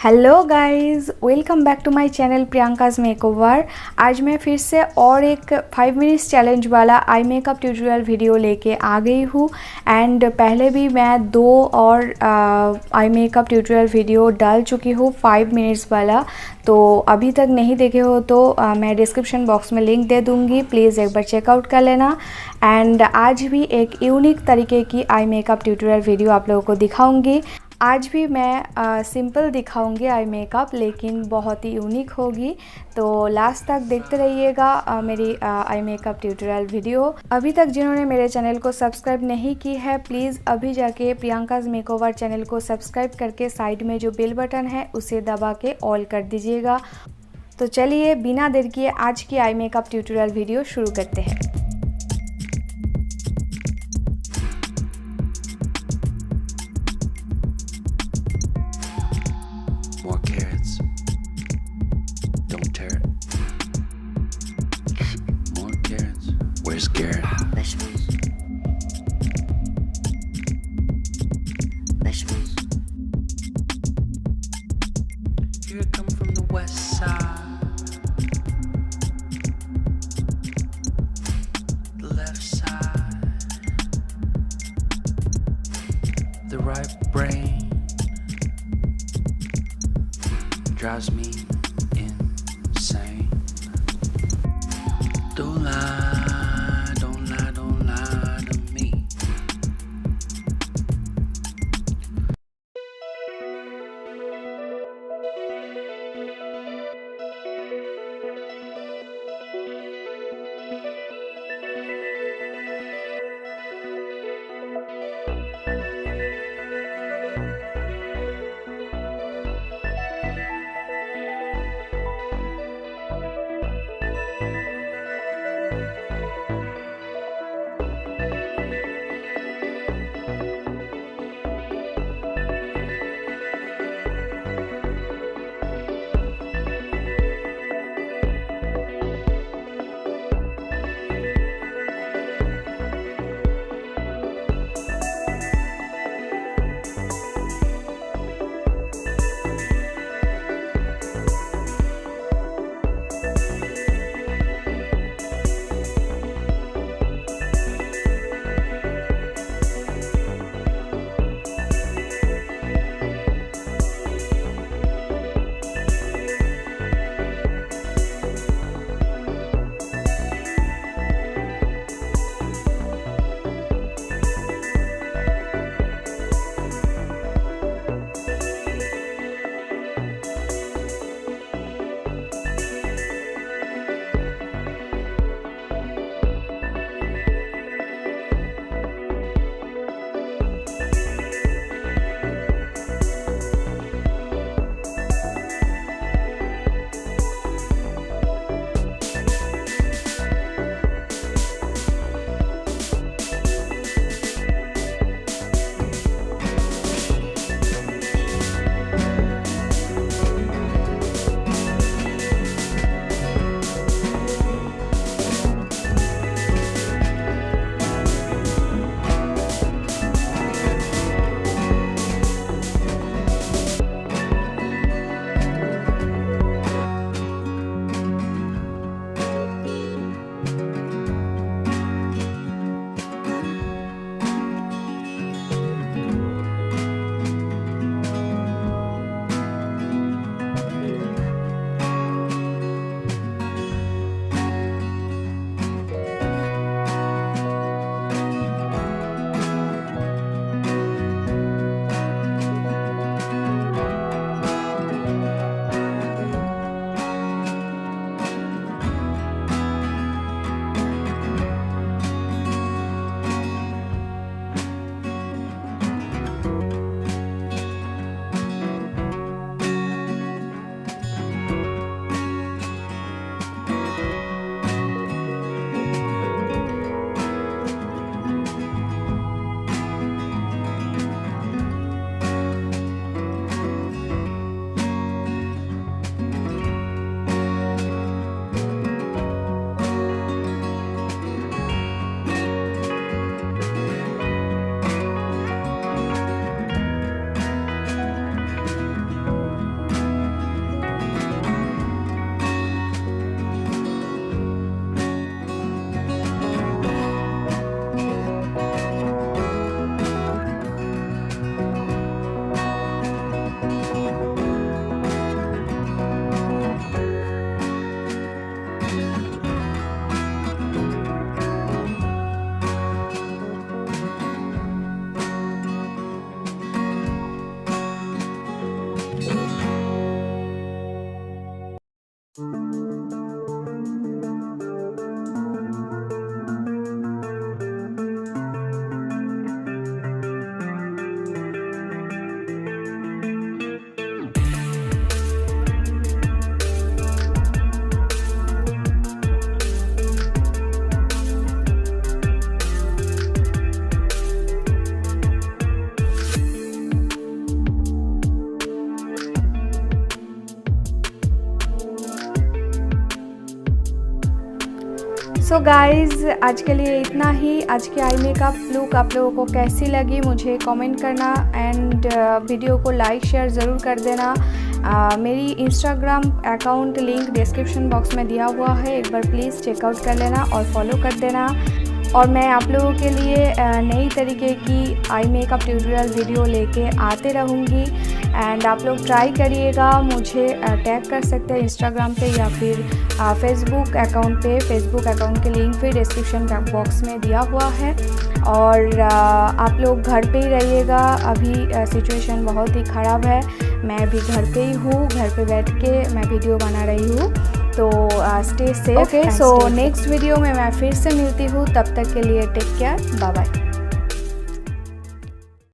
Hello guys, welcome back to my channel Priyanka's makeover. आज मैं फिर से और एक 5 मिनट्स चैलेंज वाला आई मेकअप ट्यूटोरियल वीडियो लेके आ गई हूँ। एंड पहले भी मैं 2 और आई मेकअप ट्यूटोरियल वीडियो डाल चुकी हूँ 5 मिनट्स वाला। तो अभी तक नहीं देखे हो तो मैं डिस्क्रिप्शन बॉक्स में लिंक दे दूँगी, प्लीज़ एक बार चेकआउट कर लेना। एंड आज भी एक यूनिक तरीके की आई मेकअप ट्यूटोरियल वीडियो आप लोगों को दिखाऊँगी। आज भी मैं सिंपल दिखाऊंगी आई मेकअप, लेकिन बहुत ही यूनिक होगी। तो लास्ट तक देखते रहिएगा मेरी आई मेकअप ट्यूटोरियल वीडियो। अभी तक जिन्होंने मेरे चैनल को सब्सक्राइब नहीं की है, प्लीज़ अभी जाके प्रियंकाज मेकओवर चैनल को सब्सक्राइब करके साइड में जो बेल बटन है उसे दबा के ऑल कर दीजिएगा। तो चलिए बिना देर किए आज की आई मेकअप ट्यूटोरियल वीडियो शुरू करते हैं। More carrots. Don't tear it. More carrots. Where's Garrett? Vegetables. Vegetables. Here I come from the west side. The left side. The right brain drives me insane. Don't lie, don't lie, don't lie to me. So guys, आज के लिए इतना ही। आज की eye makeup look आप लोगों को कैसी लगी मुझे कमेंट करना, एंड वीडियो को लाइक शेयर ज़रूर कर देना। मेरी Instagram account link description box में दिया हुआ है, एक बार प्लीज़ चेकआउट कर लेना और फॉलो कर देना। और मैं आप लोगों के लिए नई तरीके की आई मेकअप ट्यूटोरियल वीडियो लेके आते रहूँगी, एंड आप लोग ट्राई करिएगा। मुझे टैग कर सकते हैं इंस्टाग्राम पे या फिर फेसबुक अकाउंट पे। फेसबुक अकाउंट के लिंक भी डिस्क्रिप्शन बॉक्स में दिया हुआ है। और आप लोग घर पे ही रहिएगा, अभी सिचुएशन बहुत ही ख़राब है। मैं भी घर पे ही हूँ, घर पे बैठ के मैं वीडियो बना रही हूँ, तो stay safe. Okay, so next video में मैं फिर से मिलती हूँ, तब तक के लिए टेक केयर, बाय बाय।